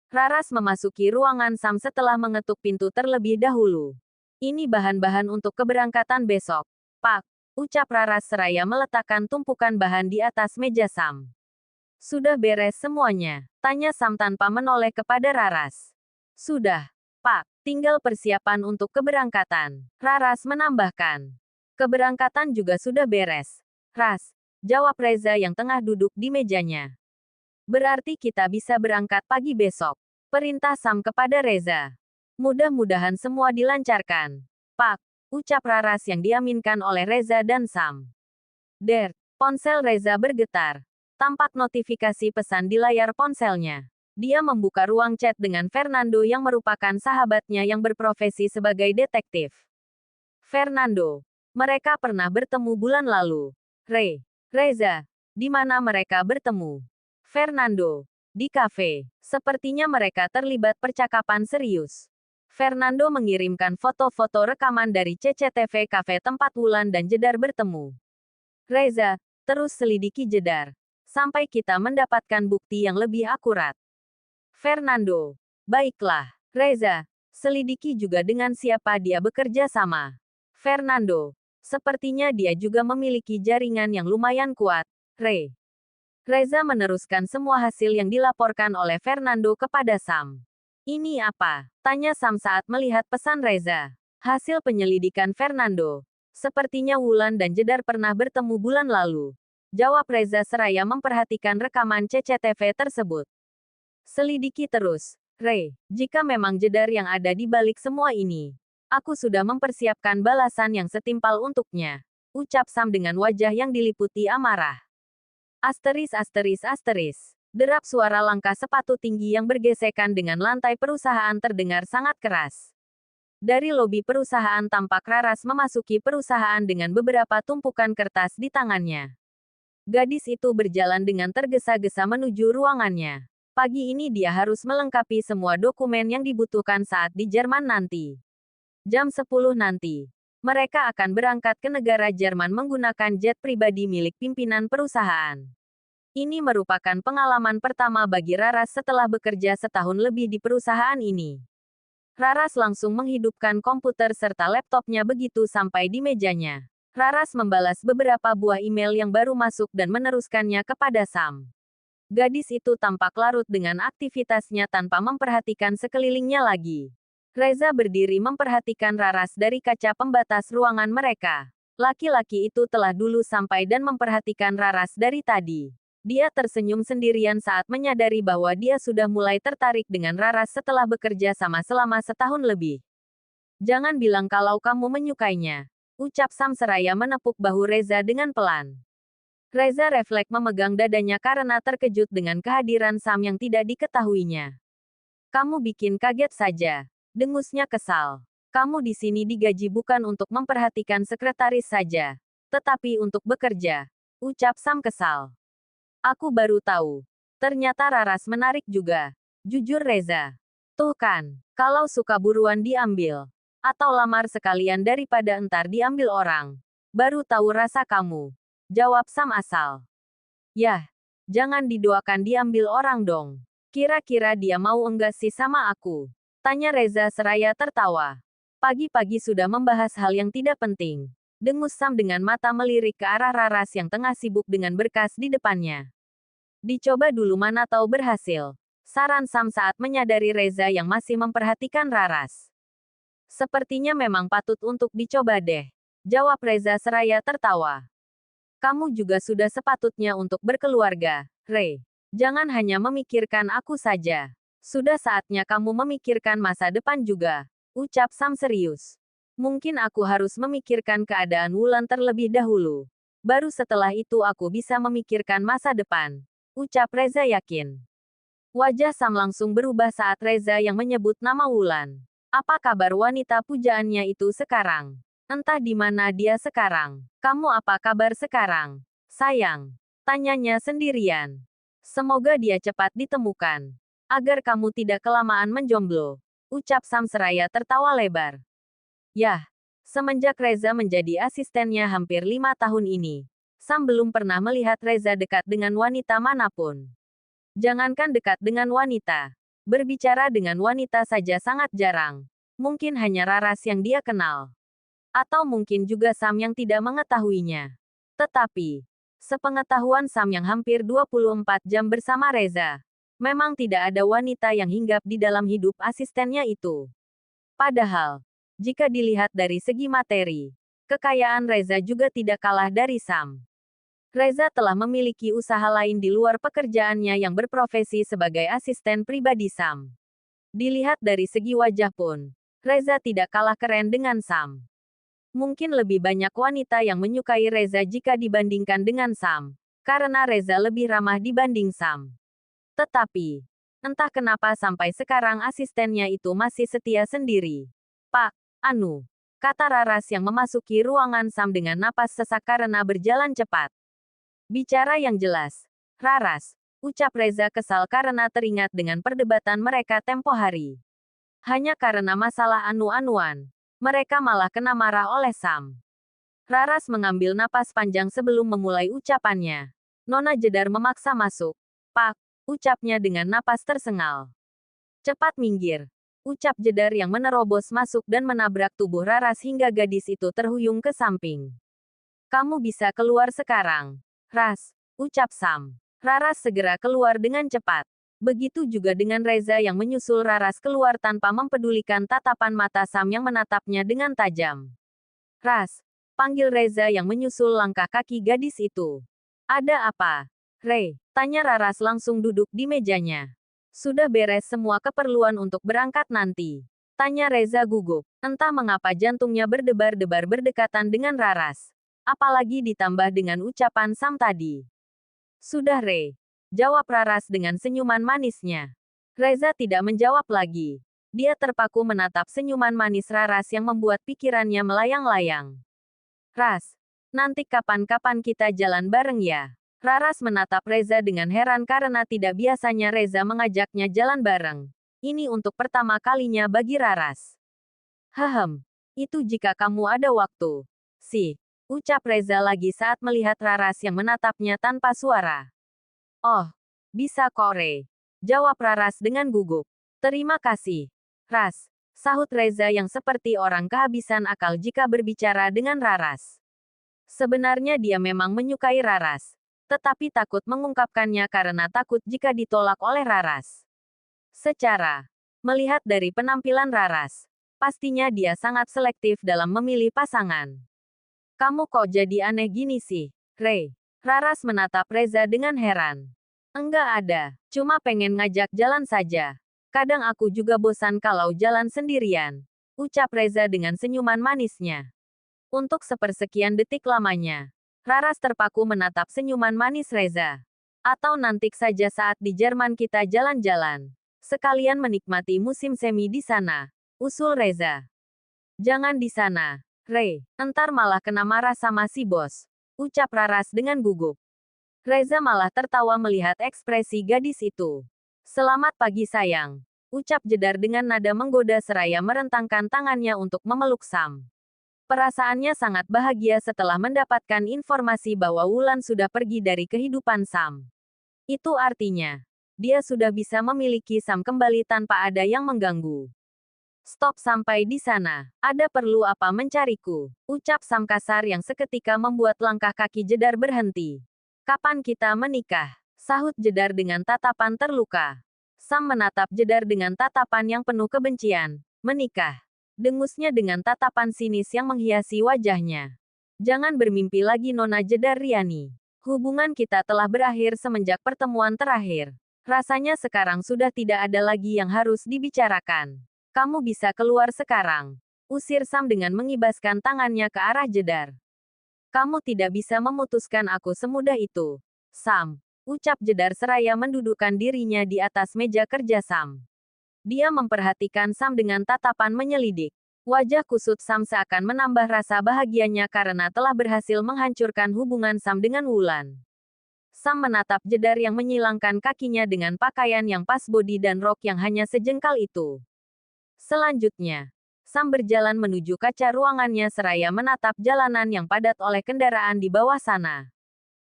Raras memasuki ruangan Sam setelah mengetuk pintu terlebih dahulu. Ini bahan-bahan untuk keberangkatan besok. Pak, ucap Raras seraya meletakkan tumpukan bahan di atas meja Sam. Sudah beres semuanya? Tanya Sam tanpa menoleh kepada Raras. Sudah, Pak. Tinggal persiapan untuk keberangkatan. Raras menambahkan. Keberangkatan juga sudah beres. Ras, jawab Reza yang tengah duduk di mejanya. Berarti kita bisa berangkat pagi besok. Perintah Sam kepada Reza. Mudah-mudahan semua dilancarkan. Pak, ucap Raras yang diaminkan oleh Reza dan Sam. Ponsel Reza bergetar. Tampak notifikasi pesan di layar ponselnya. Dia membuka ruang chat dengan Fernando yang merupakan sahabatnya yang berprofesi sebagai detektif. Fernando. Mereka pernah bertemu bulan lalu. Reza. Di mana mereka bertemu? Fernando. Di kafe. Sepertinya mereka terlibat percakapan serius. Fernando mengirimkan foto-foto rekaman dari CCTV kafe tempat Wulan dan Jedar bertemu. Reza, terus selidiki Jedar. Sampai kita mendapatkan bukti yang lebih akurat. Fernando. Baiklah. Reza, selidiki juga dengan siapa dia bekerja sama. Fernando. Sepertinya dia juga memiliki jaringan yang lumayan kuat. Reza meneruskan semua hasil yang dilaporkan oleh Fernando kepada Sam. Ini apa? Tanya Sam saat melihat pesan Reza. Hasil penyelidikan Fernando. Sepertinya Wulan dan Jedar pernah bertemu bulan lalu. Jawab Reza seraya memperhatikan rekaman CCTV tersebut. Selidiki terus. Jika memang Jedar yang ada di balik semua ini, aku sudah mempersiapkan balasan yang setimpal untuknya. Ucap Sam dengan wajah yang diliputi amarah. Derap suara langkah sepatu tinggi yang bergesekan dengan lantai perusahaan terdengar sangat keras. Dari lobi perusahaan tampak Raras memasuki perusahaan dengan beberapa tumpukan kertas di tangannya. Gadis itu berjalan dengan tergesa-gesa menuju ruangannya. Pagi ini dia harus melengkapi semua dokumen yang dibutuhkan saat di Jerman nanti. Jam 10 nanti. Mereka akan berangkat ke negara Jerman menggunakan jet pribadi milik pimpinan perusahaan. Ini merupakan pengalaman pertama bagi Raras setelah bekerja setahun lebih di perusahaan ini. Raras langsung menghidupkan komputer serta laptopnya begitu sampai di mejanya. Raras membalas beberapa buah email yang baru masuk dan meneruskannya kepada Sam. Gadis itu tampak larut dengan aktivitasnya tanpa memperhatikan sekelilingnya lagi. Reza berdiri memperhatikan Raras dari kaca pembatas ruangan mereka. Laki-laki itu telah dulu sampai dan memperhatikan Raras dari tadi. Dia tersenyum sendirian saat menyadari bahwa dia sudah mulai tertarik dengan Raras setelah bekerja sama selama setahun lebih. Jangan bilang kalau kamu menyukainya. Ucap Sam seraya menepuk bahu Reza dengan pelan. Reza refleks memegang dadanya karena terkejut dengan kehadiran Sam yang tidak diketahuinya. Kamu bikin kaget saja. Dengusnya kesal. Kamu di sini digaji bukan untuk memperhatikan sekretaris saja, tetapi untuk bekerja. Ucap Sam kesal. Aku baru tahu. Ternyata Raras menarik juga. Jujur Reza. Tuh kan, kalau suka buruan diambil. Atau lamar sekalian daripada entar diambil orang. Baru tahu rasa kamu. Jawab Sam asal. Yah, jangan didoakan diambil orang dong. Kira-kira dia mau enggak sih sama aku? Tanya Reza seraya tertawa. Pagi-pagi sudah membahas hal yang tidak penting. Dengus Sam dengan mata melirik ke arah Raras yang tengah sibuk dengan berkas di depannya. Dicoba dulu mana tahu berhasil. Saran Sam saat menyadari Reza yang masih memperhatikan Raras. Sepertinya memang patut untuk dicoba deh. Jawab Reza seraya tertawa. Kamu juga sudah sepatutnya untuk berkeluarga, Jangan hanya memikirkan aku saja. Sudah saatnya kamu memikirkan masa depan juga. Ucap Sam serius. Mungkin aku harus memikirkan keadaan Wulan terlebih dahulu. Baru setelah itu aku bisa memikirkan masa depan. Ucap Reza yakin. Wajah Sam langsung berubah saat Reza yang menyebut nama Wulan. Apa kabar wanita pujaannya itu sekarang? Entah di mana dia sekarang. Kamu apa kabar sekarang? Sayang. Tanyanya sendirian. Semoga dia cepat ditemukan. Agar kamu tidak kelamaan menjomblo. Ucap Sam seraya tertawa lebar. Yah, semenjak Reza menjadi asistennya hampir 5 tahun ini, Sam belum pernah melihat Reza dekat dengan wanita manapun. Jangankan dekat dengan wanita. Berbicara dengan wanita saja sangat jarang. Mungkin hanya Raras yang dia kenal. Atau mungkin juga Sam yang tidak mengetahuinya. Tetapi, sepengetahuan Sam yang hampir 24 jam bersama Reza, memang tidak ada wanita yang hinggap di dalam hidup asistennya itu. Padahal, jika dilihat dari segi materi, kekayaan Reza juga tidak kalah dari Sam. Reza telah memiliki usaha lain di luar pekerjaannya yang berprofesi sebagai asisten pribadi Sam. Dilihat dari segi wajah pun, Reza tidak kalah keren dengan Sam. Mungkin lebih banyak wanita yang menyukai Reza jika dibandingkan dengan Sam, karena Reza lebih ramah dibanding Sam. Tetapi, entah kenapa sampai sekarang asistennya itu masih setia sendiri. Pak, Anu, kata Raras yang memasuki ruangan Sam dengan napas sesak karena berjalan cepat. Bicara yang jelas, Raras, ucap Reza kesal karena teringat dengan perdebatan mereka tempo hari. Hanya karena masalah anu-anuan, mereka malah kena marah oleh Sam. Raras mengambil napas panjang sebelum memulai ucapannya. Nona Jedar memaksa masuk. Pak, ucapnya dengan napas tersengal. Cepat minggir, ucap Jedar yang menerobos masuk dan menabrak tubuh Raras hingga gadis itu terhuyung ke samping. Kamu bisa keluar sekarang. Ras, ucap Sam. Raras segera keluar dengan cepat. Begitu juga dengan Reza yang menyusul Raras keluar tanpa mempedulikan tatapan mata Sam yang menatapnya dengan tajam. Ras, panggil Reza yang menyusul langkah kaki gadis itu. Ada apa? Rey, tanya Raras langsung duduk di mejanya. Sudah beres semua keperluan untuk berangkat nanti. Tanya Reza gugup. Entah mengapa jantungnya berdebar-debar berdekatan dengan Raras. Apalagi ditambah dengan ucapan Sam tadi. Sudah Rey, jawab Raras dengan senyuman manisnya. Reza tidak menjawab lagi. Dia terpaku menatap senyuman manis Raras yang membuat pikirannya melayang-layang. Ras, nanti kapan-kapan kita jalan bareng ya? Raras menatap Reza dengan heran karena tidak biasanya Reza mengajaknya jalan bareng. Ini untuk pertama kalinya bagi Raras. Itu jika kamu ada waktu. Ucap Reza lagi saat melihat Raras yang menatapnya tanpa suara. Oh, bisa kore. Jawab Raras dengan gugup. Terima kasih. Ras, sahut Reza yang seperti orang kehabisan akal jika berbicara dengan Raras. Sebenarnya dia memang menyukai Raras, tetapi takut mengungkapkannya karena takut jika ditolak oleh Raras. Melihat dari penampilan Raras, pastinya dia sangat selektif dalam memilih pasangan. Kamu kok jadi aneh gini sih, Rey? Raras menatap Reza dengan heran. Enggak ada, cuma pengen ngajak jalan saja. Kadang aku juga bosan kalau jalan sendirian, ucap Reza dengan senyuman manisnya. Untuk sepersekian detik lamanya, Raras terpaku menatap senyuman manis Reza. Atau nanti saja saat di Jerman kita jalan-jalan. Sekalian menikmati musim semi di sana, usul Reza. Jangan di sana, Rey, entar malah kena marah sama si bos, ucap Raras dengan gugup. Reza malah tertawa melihat ekspresi gadis itu. Selamat pagi sayang, ucap Jedar dengan nada menggoda seraya merentangkan tangannya untuk memeluk Sam. Perasaannya sangat bahagia setelah mendapatkan informasi bahwa Wulan sudah pergi dari kehidupan Sam. Itu artinya, dia sudah bisa memiliki Sam kembali tanpa ada yang mengganggu. Stop sampai di sana. Ada perlu apa mencariku? Ucap Sam kasar yang seketika membuat langkah kaki Jedar berhenti. Kapan kita menikah? Sahut Jedar dengan tatapan terluka. Sam menatap Jedar dengan tatapan yang penuh kebencian. Menikah? Dengusnya dengan tatapan sinis yang menghiasi wajahnya. Jangan bermimpi lagi Nona Jedar Riani. Hubungan kita telah berakhir semenjak pertemuan terakhir. Rasanya sekarang sudah tidak ada lagi yang harus dibicarakan. Kamu bisa keluar sekarang. Usir Sam dengan mengibaskan tangannya ke arah Jedar. Kamu tidak bisa memutuskan aku semudah itu. Sam, ucap Jedar seraya mendudukkan dirinya di atas meja kerja Sam. Dia memperhatikan Sam dengan tatapan menyelidik. Wajah kusut Sam seakan menambah rasa bahagianya karena telah berhasil menghancurkan hubungan Sam dengan Wulan. Sam menatap Jedar yang menyilangkan kakinya dengan pakaian yang pas bodi dan rok yang hanya sejengkal itu. Selanjutnya, Sam berjalan menuju kaca ruangannya seraya menatap jalanan yang padat oleh kendaraan di bawah sana.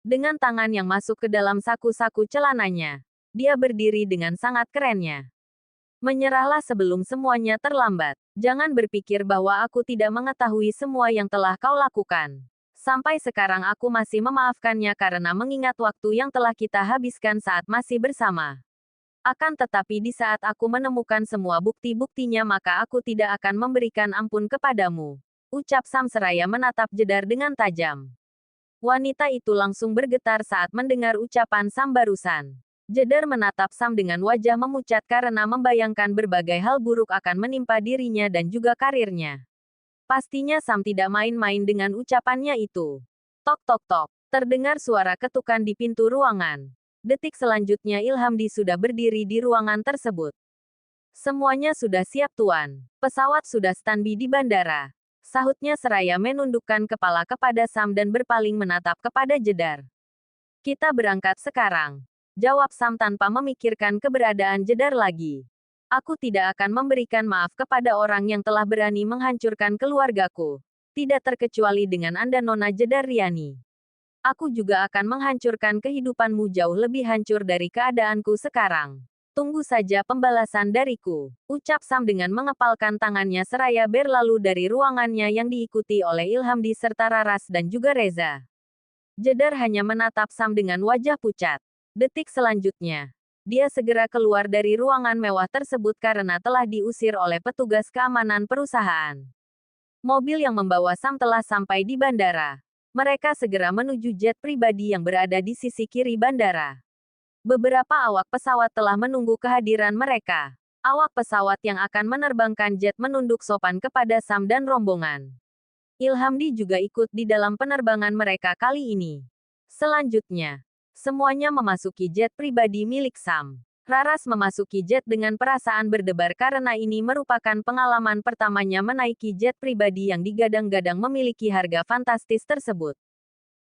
Dengan tangan yang masuk ke dalam saku-saku celananya, dia berdiri dengan sangat kerennya. Menyerahlah sebelum semuanya terlambat. Jangan berpikir bahwa aku tidak mengetahui semua yang telah kau lakukan. Sampai sekarang aku masih memaafkannya karena mengingat waktu yang telah kita habiskan saat masih bersama. Akan tetapi di saat aku menemukan semua bukti-buktinya maka aku tidak akan memberikan ampun kepadamu. Ucap Sam seraya menatap Jedar dengan tajam. Wanita itu langsung bergetar saat mendengar ucapan Sam barusan. Jedar menatap Sam dengan wajah memucat karena membayangkan berbagai hal buruk akan menimpa dirinya dan juga karirnya. Pastinya Sam tidak main-main dengan ucapannya itu. Tok tok tok, terdengar suara ketukan di pintu ruangan. Detik selanjutnya Ilhamdi sudah berdiri di ruangan tersebut. Semuanya sudah siap tuan. Pesawat sudah standby di bandara. Sahutnya seraya menundukkan kepala kepada Sam dan berpaling menatap kepada Jedar. Kita berangkat sekarang. Jawab Sam tanpa memikirkan keberadaan Jedar lagi. Aku tidak akan memberikan maaf kepada orang yang telah berani menghancurkan keluargaku. Tidak terkecuali dengan Anda Nona Jedar Riani. Aku juga akan menghancurkan kehidupanmu jauh lebih hancur dari keadaanku sekarang. Tunggu saja pembalasan dariku. Ucap Sam dengan mengepalkan tangannya seraya berlalu dari ruangannya yang diikuti oleh Ilhamdi serta Raras dan juga Reza. Jedar hanya menatap Sam dengan wajah pucat. Detik selanjutnya, dia segera keluar dari ruangan mewah tersebut karena telah diusir oleh petugas keamanan perusahaan. Mobil yang membawa Sam telah sampai di bandara. Mereka segera menuju jet pribadi yang berada di sisi kiri bandara. Beberapa awak pesawat telah menunggu kehadiran mereka. Awak pesawat yang akan menerbangkan jet menunduk sopan kepada Sam dan rombongan. Ilhamdi juga ikut di dalam penerbangan mereka kali ini. Selanjutnya, semuanya memasuki jet pribadi milik Sam. Raras memasuki jet dengan perasaan berdebar karena ini merupakan pengalaman pertamanya menaiki jet pribadi yang digadang-gadang memiliki harga fantastis tersebut.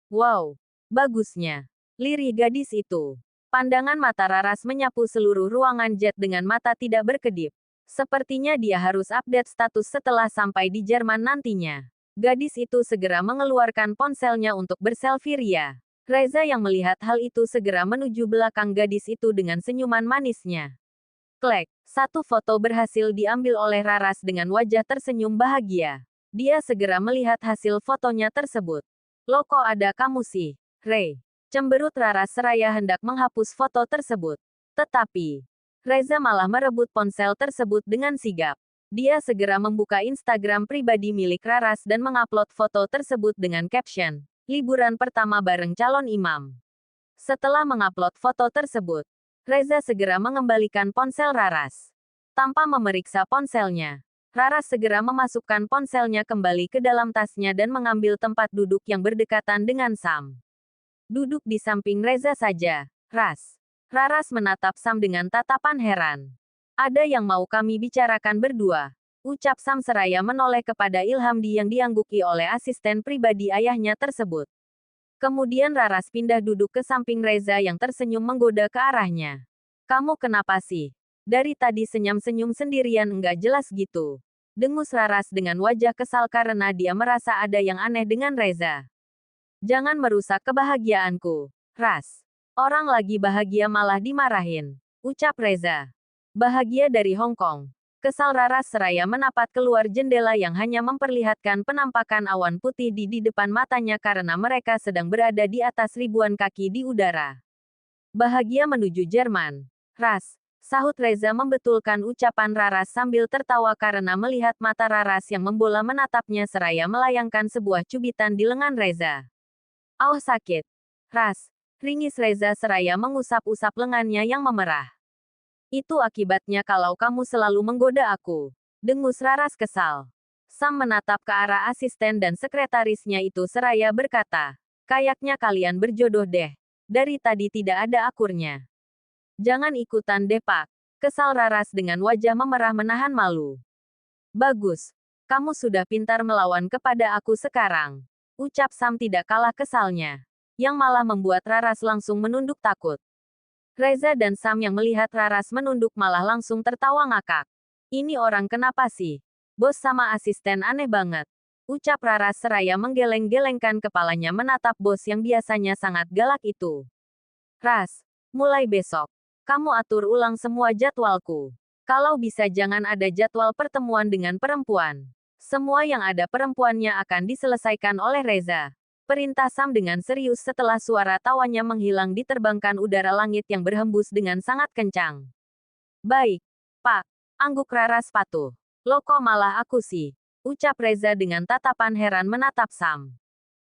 Wow, bagusnya. Lirih gadis itu. Pandangan mata Raras menyapu seluruh ruangan jet dengan mata tidak berkedip. Sepertinya dia harus update status setelah sampai di Jerman nantinya. Gadis itu segera mengeluarkan ponselnya untuk berselfie ria. Reza yang melihat hal itu segera menuju belakang gadis itu dengan senyuman manisnya. Klek, satu foto berhasil diambil oleh Raras dengan wajah tersenyum bahagia. Dia segera melihat hasil fotonya tersebut. Loh kok ada kamu sih, Rey? Cemberut Raras seraya hendak menghapus foto tersebut. Tetapi, Reza malah merebut ponsel tersebut dengan sigap. Dia segera membuka Instagram pribadi milik Raras dan mengupload foto tersebut dengan caption, liburan pertama bareng calon imam. Setelah mengupload foto tersebut, Reza segera mengembalikan ponsel Raras. Tanpa memeriksa ponselnya, Raras segera memasukkan ponselnya kembali ke dalam tasnya dan mengambil tempat duduk yang berdekatan dengan Sam. Duduk di samping Reza saja, Ras. Raras menatap Sam dengan tatapan heran. Ada yang mau kami bicarakan berdua. Ucap Sam seraya menoleh kepada Ilhamdi yang diangguki oleh asisten pribadi ayahnya tersebut. Kemudian Raras pindah duduk ke samping Reza yang tersenyum menggoda ke arahnya. Kamu kenapa sih? Dari tadi senyum-senyum sendirian enggak jelas gitu. Dengus Raras dengan wajah kesal karena dia merasa ada yang aneh dengan Reza. Jangan merusak kebahagiaanku, Ras. Orang lagi bahagia malah dimarahin. Ucap Reza. Bahagia dari Hong Kong. Kesal Raras seraya menapat keluar jendela yang hanya memperlihatkan penampakan awan putih di depan matanya karena mereka sedang berada di atas ribuan kaki di udara. Bahagia menuju Jerman. Ras, sahut Reza membetulkan ucapan Raras sambil tertawa karena melihat mata Raras yang membola menatapnya seraya melayangkan sebuah cubitan di lengan Reza. Oh sakit. Ras, ringis Reza seraya mengusap-usap lengannya yang memerah. Itu akibatnya kalau kamu selalu menggoda aku. Dengus Raras kesal. Sam menatap ke arah asisten dan sekretarisnya itu seraya berkata, kayaknya kalian berjodoh deh. Dari tadi tidak ada akurnya. Jangan ikutan deh Pak. Kesal Raras dengan wajah memerah menahan malu. Bagus. Kamu sudah pintar melawan kepada aku sekarang. Ucap Sam tidak kalah kesalnya. Yang malah membuat Raras langsung menunduk takut. Reza dan Sam yang melihat Raras menunduk malah langsung tertawa ngakak. Ini orang kenapa sih? Bos sama asisten aneh banget. Ucap Raras seraya menggeleng-gelengkan kepalanya menatap bos yang biasanya sangat galak itu. Ras, mulai besok, kamu atur ulang semua jadwalku. Kalau bisa jangan ada jadwal pertemuan dengan perempuan. Semua yang ada perempuannya akan diselesaikan oleh Reza. Perintah Sam dengan serius setelah suara tawanya menghilang diterbangkan udara langit yang berhembus dengan sangat kencang. Baik, Pak. Angguk Raras patuh. Loh kok malah aku sih? Ucap Reza dengan tatapan heran menatap Sam.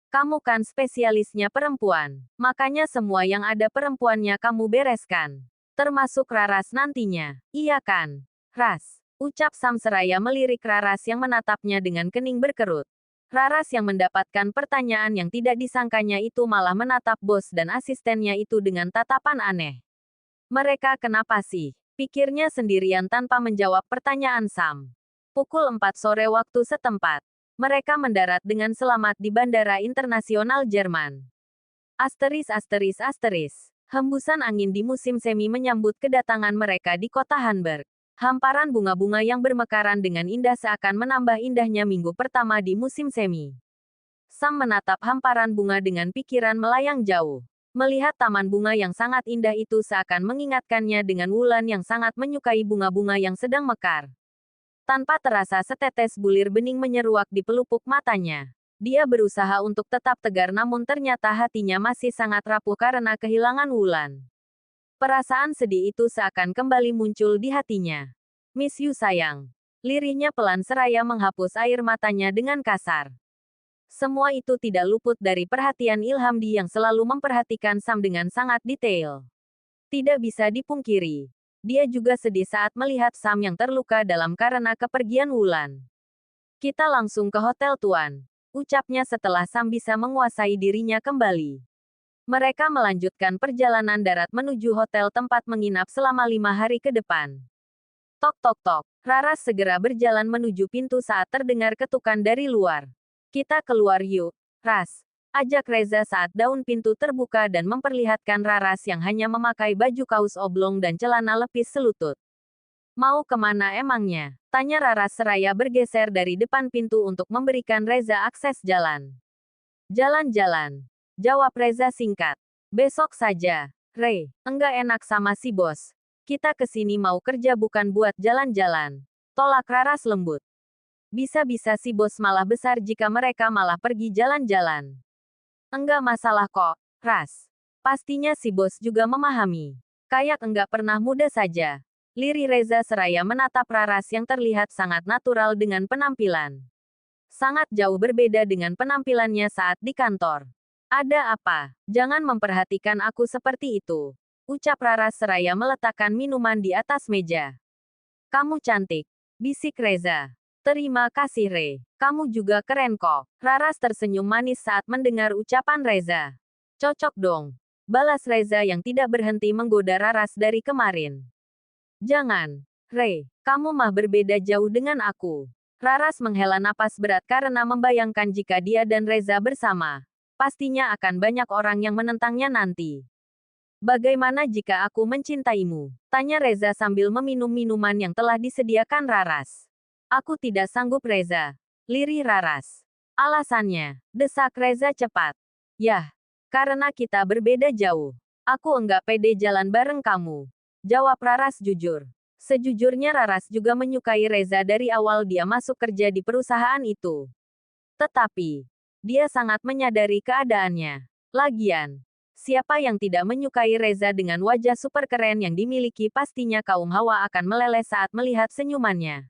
Kamu kan spesialisnya perempuan. Makanya semua yang ada perempuannya kamu bereskan. Termasuk Raras nantinya. Iya kan? Ras. Ucap Sam seraya melirik Raras yang menatapnya dengan kening berkerut. Raras yang mendapatkan pertanyaan yang tidak disangkanya itu malah menatap bos dan asistennya itu dengan tatapan aneh. Mereka kenapa sih? Pikirnya sendirian tanpa menjawab pertanyaan Sam. Pukul 4 sore waktu setempat. Mereka mendarat dengan selamat di Bandara Internasional Jerman. Hembusan angin di musim semi menyambut kedatangan mereka di kota Hamburg. Hamparan bunga-bunga yang bermekaran dengan indah seakan menambah indahnya minggu pertama di musim semi. Sam menatap hamparan bunga dengan pikiran melayang jauh. Melihat taman bunga yang sangat indah itu seakan mengingatkannya dengan Wulan yang sangat menyukai bunga-bunga yang sedang mekar. Tanpa terasa setetes bulir bening menyeruak di pelupuk matanya. Dia berusaha untuk tetap tegar namun ternyata hatinya masih sangat rapuh karena kehilangan Wulan. Perasaan sedih itu seakan kembali muncul di hatinya. Miss you sayang. Lirihnya pelan seraya menghapus air matanya dengan kasar. Semua itu tidak luput dari perhatian Ilhamdi yang selalu memperhatikan Sam dengan sangat detail. Tidak bisa dipungkiri. Dia juga sedih saat melihat Sam yang terluka dalam karena kepergian Wulan. Kita langsung ke hotel Tuan. Ucapnya setelah Sam bisa menguasai dirinya kembali. Mereka melanjutkan perjalanan darat menuju hotel tempat menginap selama 5 hari ke depan. Tok tok tok. Raras segera berjalan menuju pintu saat terdengar ketukan dari luar. Kita keluar yuk, Ras. Ajak Reza saat daun pintu terbuka dan memperlihatkan Raras yang hanya memakai baju kaos oblong dan celana lepis selutut. Mau kemana emangnya? Tanya Raras seraya bergeser dari depan pintu untuk memberikan Reza akses jalan. Jalan-jalan. Jawab Reza singkat. Besok saja. Re, enggak enak sama si bos. Kita kesini mau kerja bukan buat jalan-jalan. Tolak Raras lembut. Bisa-bisa si bos malah besar jika mereka malah pergi jalan-jalan. Enggak masalah kok, Ras. Pastinya si bos juga memahami. Kayak enggak pernah muda saja. Liri Reza seraya menatap Raras yang terlihat sangat natural dengan penampilan. Sangat jauh berbeda dengan penampilannya saat di kantor. Ada apa? Jangan memperhatikan aku seperti itu. Ucap Raras seraya meletakkan minuman di atas meja. Kamu cantik. Bisik Reza. Terima kasih Re. Kamu juga keren kok. Raras tersenyum manis saat mendengar ucapan Reza. Cocok dong. Balas Reza yang tidak berhenti menggoda Raras dari kemarin. Jangan. Re, kamu mah berbeda jauh dengan aku. Raras menghela napas berat karena membayangkan jika dia dan Reza bersama. Pastinya akan banyak orang yang menentangnya nanti. Bagaimana jika aku mencintaimu? Tanya Reza sambil meminum minuman yang telah disediakan Raras. Aku tidak sanggup Reza. Lirih Raras. Alasannya, desak Reza cepat. Yah, karena kita berbeda jauh. Aku enggak pede jalan bareng kamu. Jawab Raras jujur. Sejujurnya Raras juga menyukai Reza dari awal dia masuk kerja di perusahaan itu. Tetapi, dia sangat menyadari keadaannya. Lagian, siapa yang tidak menyukai Reza dengan wajah super keren yang dimiliki pastinya kaum hawa akan meleleh saat melihat senyumannya.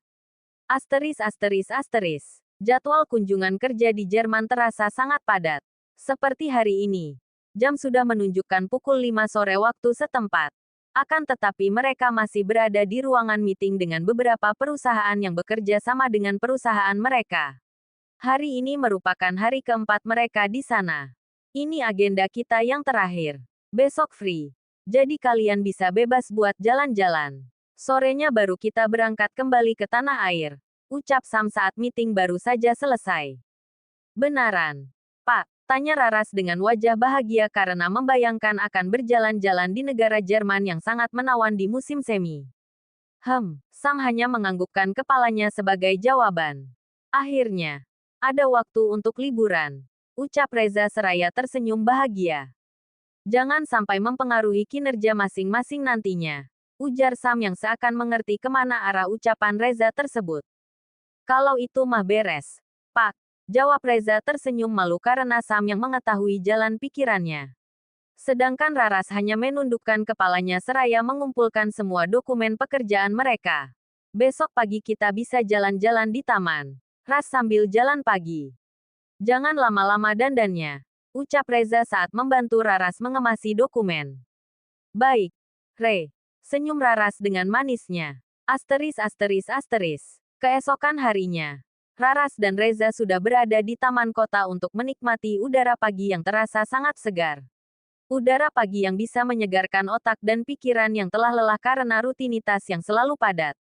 Jadwal kunjungan kerja di Jerman terasa sangat padat. Seperti hari ini. Jam sudah menunjukkan pukul 5 sore waktu setempat. Akan tetapi mereka masih berada di ruangan meeting dengan beberapa perusahaan yang bekerja sama dengan perusahaan mereka. Hari ini merupakan hari keempat mereka di sana. Ini agenda kita yang terakhir. Besok free. Jadi kalian bisa bebas buat jalan-jalan. Sorenya baru kita berangkat kembali ke tanah air. Ucap Sam saat meeting baru saja selesai. Benaran, Pak? Tanya Raras dengan wajah bahagia karena membayangkan akan berjalan-jalan di negara Jerman yang sangat menawan di musim semi. Sam hanya menganggukkan kepalanya sebagai jawaban. Akhirnya, ada waktu untuk liburan. Ucap Reza seraya tersenyum bahagia. Jangan sampai mempengaruhi kinerja masing-masing nantinya. Ujar Sam yang seakan mengerti kemana arah ucapan Reza tersebut. Kalau itu mah beres, Pak. Jawab Reza tersenyum malu karena Sam yang mengetahui jalan pikirannya. Sedangkan Raras hanya menundukkan kepalanya seraya mengumpulkan semua dokumen pekerjaan mereka. Besok pagi kita bisa jalan-jalan di taman. Ras sambil jalan pagi. Jangan lama-lama dandannya. Ucap Reza saat membantu Raras mengemasi dokumen. Baik. Re. Senyum Raras dengan manisnya. Asteris asteris asteris. Keesokan harinya. Raras dan Reza sudah berada di taman kota untuk menikmati udara pagi yang terasa sangat segar. Udara pagi yang bisa menyegarkan otak dan pikiran yang telah lelah karena rutinitas yang selalu padat.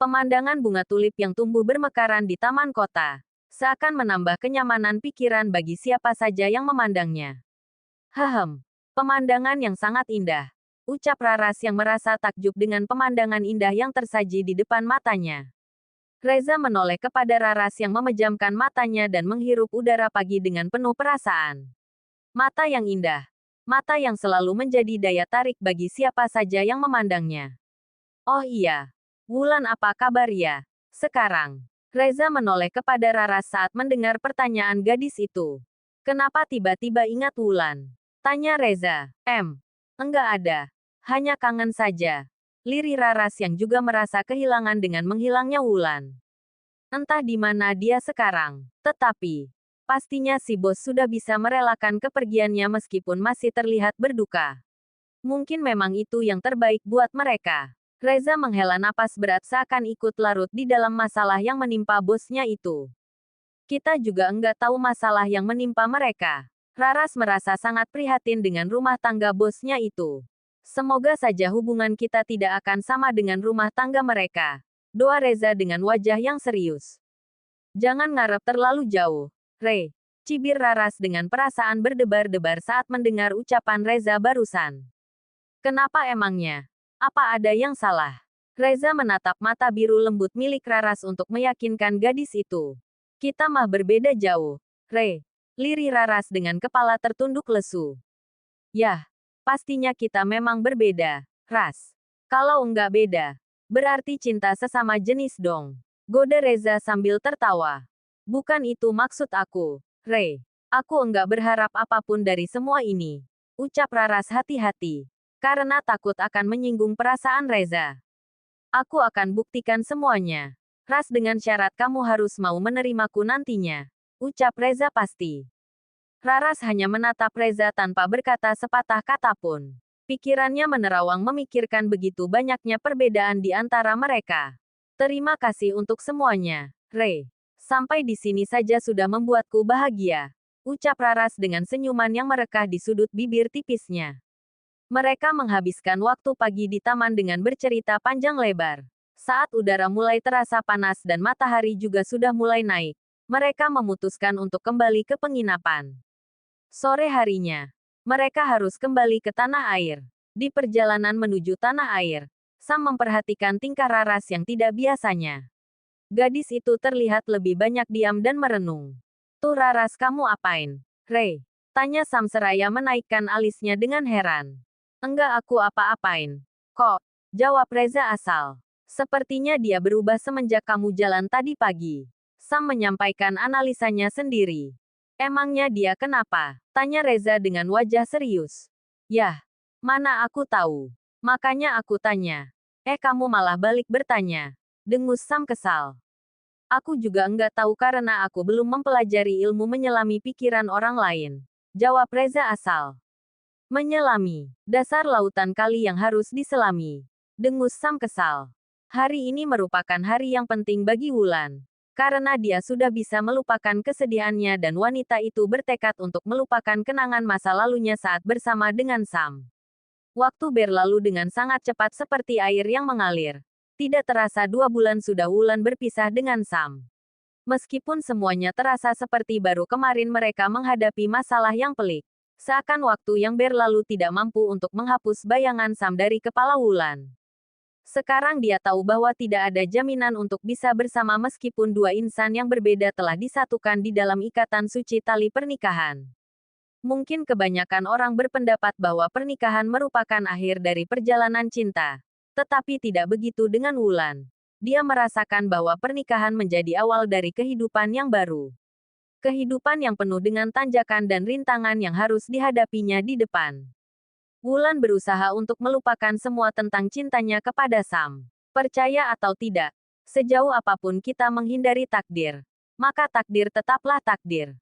Pemandangan bunga tulip yang tumbuh bermekaran di taman kota seakan menambah kenyamanan pikiran bagi siapa saja yang memandangnya. Pemandangan yang sangat indah. Ucap Raras yang merasa takjub dengan pemandangan indah yang tersaji di depan matanya. Reza menoleh kepada Raras yang memejamkan matanya dan menghirup udara pagi dengan penuh perasaan. Mata yang indah. Mata yang selalu menjadi daya tarik bagi siapa saja yang memandangnya. Oh iya. Wulan apa kabar ya? Sekarang. Reza menoleh kepada Raras saat mendengar pertanyaan gadis itu. Kenapa tiba-tiba ingat Wulan? Tanya Reza. Enggak ada. Hanya kangen saja. Lirih Raras yang juga merasa kehilangan dengan menghilangnya Wulan. Entah di mana dia sekarang. Tetapi pastinya si bos sudah bisa merelakan kepergiannya meskipun masih terlihat berduka. Mungkin memang itu yang terbaik buat mereka. Reza menghela napas berat seakan ikut larut di dalam masalah yang menimpa bosnya itu. Kita juga enggak tahu masalah yang menimpa mereka. Raras merasa sangat prihatin dengan rumah tangga bosnya itu. Semoga saja hubungan kita tidak akan sama dengan rumah tangga mereka. Doa Reza dengan wajah yang serius. Jangan ngarep terlalu jauh. Re, cibir Raras dengan perasaan berdebar-debar saat mendengar ucapan Reza barusan. Kenapa emangnya? Apa ada yang salah? Reza menatap mata biru lembut milik Raras untuk meyakinkan gadis itu. Kita mah berbeda jauh. Re, lirih Raras dengan kepala tertunduk lesu. Yah, pastinya kita memang berbeda, Ras. Kalau enggak beda, berarti cinta sesama jenis dong. Goda Reza sambil tertawa. Bukan itu maksud aku, Re. Aku enggak berharap apapun dari semua ini. Ucap Raras hati-hati. Karena takut akan menyinggung perasaan Reza. Aku akan buktikan semuanya. Ras dengan syarat kamu harus mau menerimaku nantinya. Ucap Reza pasti. Raras hanya menatap Reza tanpa berkata sepatah kata pun. Pikirannya menerawang memikirkan begitu banyaknya perbedaan di antara mereka. Terima kasih untuk semuanya, Re. Sampai di sini saja sudah membuatku bahagia. Ucap Raras dengan senyuman yang merekah di sudut bibir tipisnya. Mereka menghabiskan waktu pagi di taman dengan bercerita panjang lebar. Saat udara mulai terasa panas dan matahari juga sudah mulai naik, mereka memutuskan untuk kembali ke penginapan. Sore harinya, mereka harus kembali ke tanah air. Di perjalanan menuju tanah air, Sam memperhatikan tingkah Raras yang tidak biasanya. Gadis itu terlihat lebih banyak diam dan merenung. Tuh Raras kamu apain? Re, tanya Sam seraya menaikkan alisnya dengan heran. Enggak aku apa-apain. Kok? Jawab Reza asal. Sepertinya dia berubah semenjak kamu jalan tadi pagi. Sam menyampaikan analisanya sendiri. Emangnya dia kenapa? Tanya Reza dengan wajah serius. Yah, mana aku tahu. Makanya aku tanya. Kamu malah balik bertanya. Dengus Sam kesal. Aku juga enggak tahu karena aku belum mempelajari ilmu menyelami pikiran orang lain. Jawab Reza asal. Menyelami. Dasar lautan kali yang harus diselami. Dengus Sam kesal. Hari ini merupakan hari yang penting bagi Wulan. Karena dia sudah bisa melupakan kesedihannya dan wanita itu bertekad untuk melupakan kenangan masa lalunya saat bersama dengan Sam. Waktu berlalu dengan sangat cepat seperti air yang mengalir. Tidak terasa 2 bulan sudah Wulan berpisah dengan Sam. Meskipun semuanya terasa seperti baru kemarin mereka menghadapi masalah yang pelik. Seakan waktu yang berlalu tidak mampu untuk menghapus bayangan Sam dari kepala Wulan. Sekarang dia tahu bahwa tidak ada jaminan untuk bisa bersama meskipun 2 insan yang berbeda telah disatukan di dalam ikatan suci tali pernikahan. Mungkin kebanyakan orang berpendapat bahwa pernikahan merupakan akhir dari perjalanan cinta. Tetapi tidak begitu dengan Wulan. Dia merasakan bahwa pernikahan menjadi awal dari kehidupan yang baru. Kehidupan yang penuh dengan tanjakan dan rintangan yang harus dihadapinya di depan. Wulan berusaha untuk melupakan semua tentang cintanya kepada Sam. Percaya atau tidak, sejauh apapun kita menghindari takdir, maka takdir tetaplah takdir.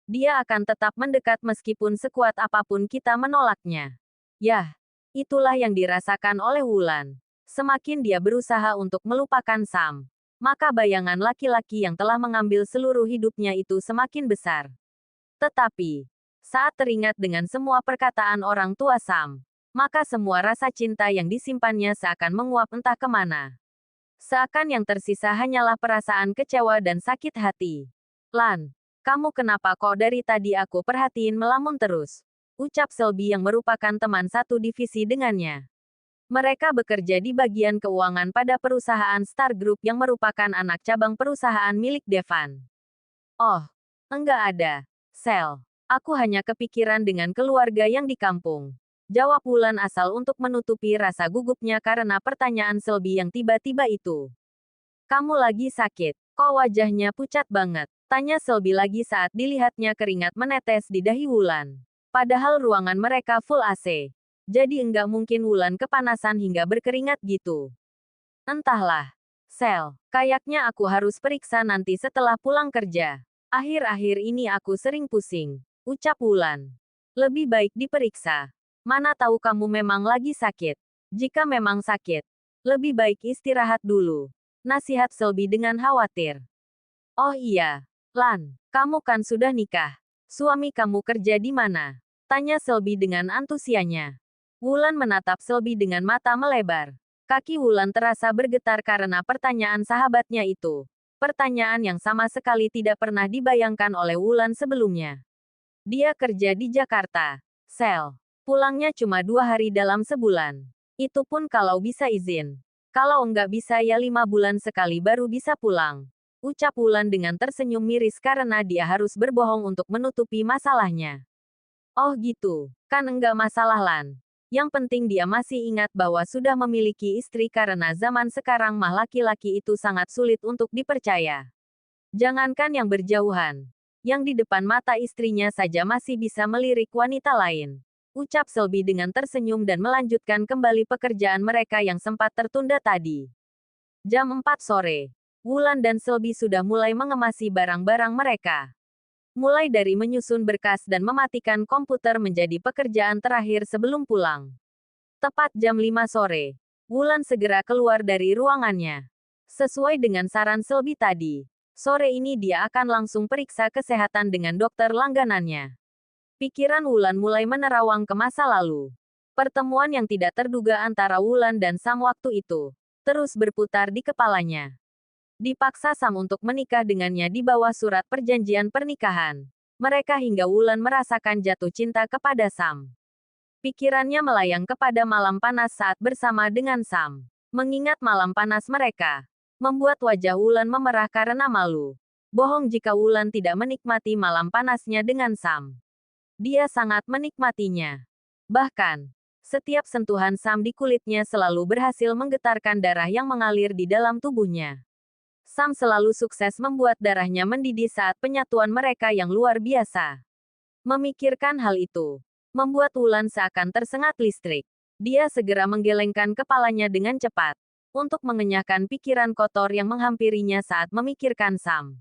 Dia akan tetap mendekat meskipun sekuat apapun kita menolaknya. Yah, itulah yang dirasakan oleh Wulan. Semakin dia berusaha untuk melupakan Sam, maka bayangan laki-laki yang telah mengambil seluruh hidupnya itu semakin besar. Tetapi, saat teringat dengan semua perkataan orang tua Sam, maka semua rasa cinta yang disimpannya seakan menguap entah kemana. Seakan yang tersisa hanyalah perasaan kecewa dan sakit hati. Lan, kamu kenapa kok dari tadi aku perhatiin melamun terus? Ucap Selby yang merupakan teman satu divisi dengannya. Mereka bekerja di bagian keuangan pada perusahaan Star Group yang merupakan anak cabang perusahaan milik Devan. Oh, enggak ada, Sel. Aku hanya kepikiran dengan keluarga yang di kampung. Jawab Wulan asal untuk menutupi rasa gugupnya karena pertanyaan Selby yang tiba-tiba itu. Kamu lagi sakit, kok wajahnya pucat banget? Tanya Selby lagi saat dilihatnya keringat menetes di dahi Wulan. Padahal ruangan mereka full AC. Jadi enggak mungkin Wulan kepanasan hingga berkeringat gitu. Entahlah. Sel, kayaknya aku harus periksa nanti setelah pulang kerja. Akhir-akhir ini aku sering pusing. Ucap Wulan. Lebih baik diperiksa. Mana tahu kamu memang lagi sakit. Jika memang sakit, lebih baik istirahat dulu. Nasihat Selby dengan khawatir. Oh iya, Lan, kamu kan sudah nikah. Suami kamu kerja di mana? Tanya Selby dengan antusiasnya. Wulan menatap Selby dengan mata melebar. Kaki Wulan terasa bergetar karena pertanyaan sahabatnya itu. Pertanyaan yang sama sekali tidak pernah dibayangkan oleh Wulan sebelumnya. Dia kerja di Jakarta. Sel. Pulangnya cuma 2 hari dalam sebulan. Itu pun kalau bisa izin. Kalau enggak bisa ya 5 bulan sekali baru bisa pulang. Ucap Wulan dengan tersenyum miris karena dia harus berbohong untuk menutupi masalahnya. Oh gitu, kan enggak masalah Lan. Yang penting dia masih ingat bahwa sudah memiliki istri karena zaman sekarang mah laki-laki itu sangat sulit untuk dipercaya. Jangankan yang berjauhan. Yang di depan mata istrinya saja masih bisa melirik wanita lain. Ucap Selby dengan tersenyum dan melanjutkan kembali pekerjaan mereka yang sempat tertunda tadi. Jam 4 sore. Wulan dan Selby sudah mulai mengemasi barang-barang mereka. Mulai dari menyusun berkas dan mematikan komputer menjadi pekerjaan terakhir sebelum pulang. Tepat jam 5 sore. Wulan segera keluar dari ruangannya. Sesuai dengan saran Selby tadi, sore ini dia akan langsung periksa kesehatan dengan dokter langganannya. Pikiran Wulan mulai menerawang ke masa lalu. Pertemuan yang tidak terduga antara Wulan dan Sam waktu itu terus berputar di kepalanya. Dipaksa Sam untuk menikah dengannya di bawah surat perjanjian pernikahan. Mereka hingga Wulan merasakan jatuh cinta kepada Sam. Pikirannya melayang kepada malam panas saat bersama dengan Sam. Mengingat malam panas mereka, membuat wajah Wulan memerah karena malu. Bohong jika Wulan tidak menikmati malam panasnya dengan Sam. Dia sangat menikmatinya. Bahkan, setiap sentuhan Sam di kulitnya selalu berhasil menggetarkan darah yang mengalir di dalam tubuhnya. Sam selalu sukses membuat darahnya mendidih saat penyatuan mereka yang luar biasa. Memikirkan hal itu, membuat Wulan seakan tersengat listrik. Dia segera menggelengkan kepalanya dengan cepat, untuk mengenyahkan pikiran kotor yang menghampirinya saat memikirkan Sam.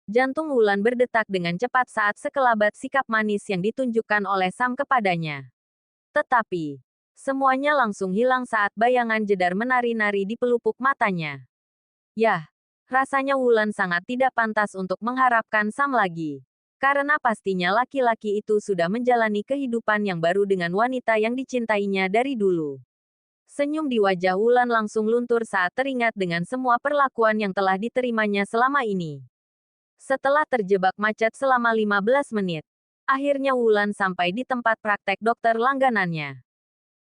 Jantung Wulan berdetak dengan cepat saat sekelabat sikap manis yang ditunjukkan oleh Sam kepadanya. Tetapi, semuanya langsung hilang saat bayangan jedar menari-nari di pelupuk matanya. Yah, rasanya Wulan sangat tidak pantas untuk mengharapkan Sam lagi. Karena pastinya laki-laki itu sudah menjalani kehidupan yang baru dengan wanita yang dicintainya dari dulu. Senyum di wajah Wulan langsung luntur saat teringat dengan semua perlakuan yang telah diterimanya selama ini. Setelah terjebak macet selama 15 menit, akhirnya Wulan sampai di tempat praktek dokter langganannya.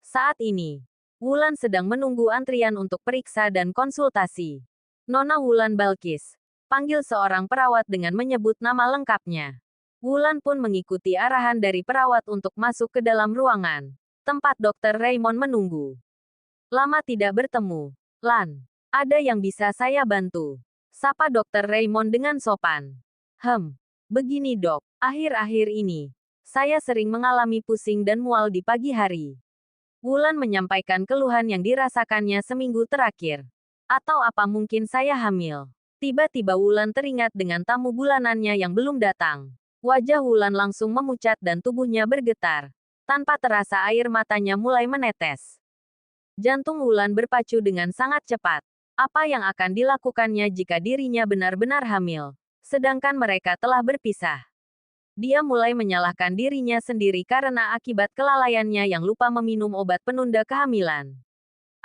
Saat ini, Wulan sedang menunggu antrian untuk periksa dan konsultasi. Nona Wulan Balkis, panggil seorang perawat dengan menyebut nama lengkapnya. Wulan pun mengikuti arahan dari perawat untuk masuk ke dalam ruangan, tempat Dr. Raymond menunggu. Lama tidak bertemu. Lan, ada yang bisa saya bantu? Sapa Dokter Raymond dengan sopan. Begini dok, akhir-akhir ini, saya sering mengalami pusing dan mual di pagi hari. Wulan menyampaikan keluhan yang dirasakannya seminggu terakhir. Atau apa mungkin saya hamil? Tiba-tiba Wulan teringat dengan tamu bulanannya yang belum datang. Wajah Wulan langsung memucat dan tubuhnya bergetar. Tanpa terasa air matanya mulai menetes. Jantung Wulan berpacu dengan sangat cepat. Apa yang akan dilakukannya jika dirinya benar-benar hamil? Sedangkan mereka telah berpisah. Dia mulai menyalahkan dirinya sendiri karena akibat kelalaiannya yang lupa meminum obat penunda kehamilan.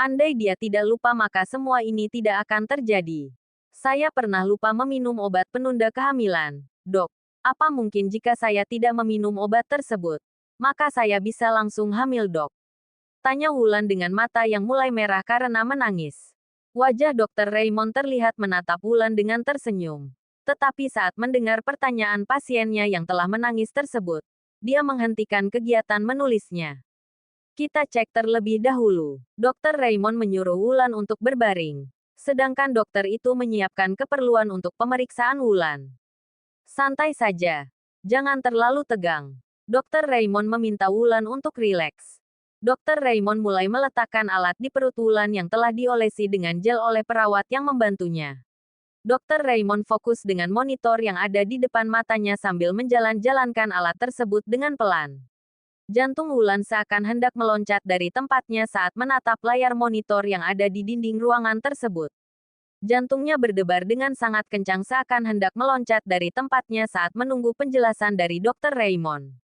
Andai dia tidak lupa maka semua ini tidak akan terjadi. Saya pernah lupa meminum obat penunda kehamilan, dok. Apa mungkin jika saya tidak meminum obat tersebut? Maka saya bisa langsung hamil, dok. Tanya Wulan dengan mata yang mulai merah karena menangis. Wajah Dr. Raymond terlihat menatap Wulan dengan tersenyum. Tetapi saat mendengar pertanyaan pasiennya yang telah menangis tersebut, dia menghentikan kegiatan menulisnya. Kita cek terlebih dahulu. Dr. Raymond menyuruh Wulan untuk berbaring. Sedangkan dokter itu menyiapkan keperluan untuk pemeriksaan Wulan. Santai saja. Jangan terlalu tegang. Dr. Raymond meminta Wulan untuk rileks. Dr. Raymond mulai meletakkan alat di perut Wulan yang telah diolesi dengan gel oleh perawat yang membantunya. Dr. Raymond fokus dengan monitor yang ada di depan matanya sambil menjalankan alat tersebut dengan pelan. Jantung Wulan seakan hendak meloncat dari tempatnya saat menatap layar monitor yang ada di dinding ruangan tersebut. Jantungnya berdebar dengan sangat kencang seakan hendak meloncat dari tempatnya saat menunggu penjelasan dari Dr. Raymond.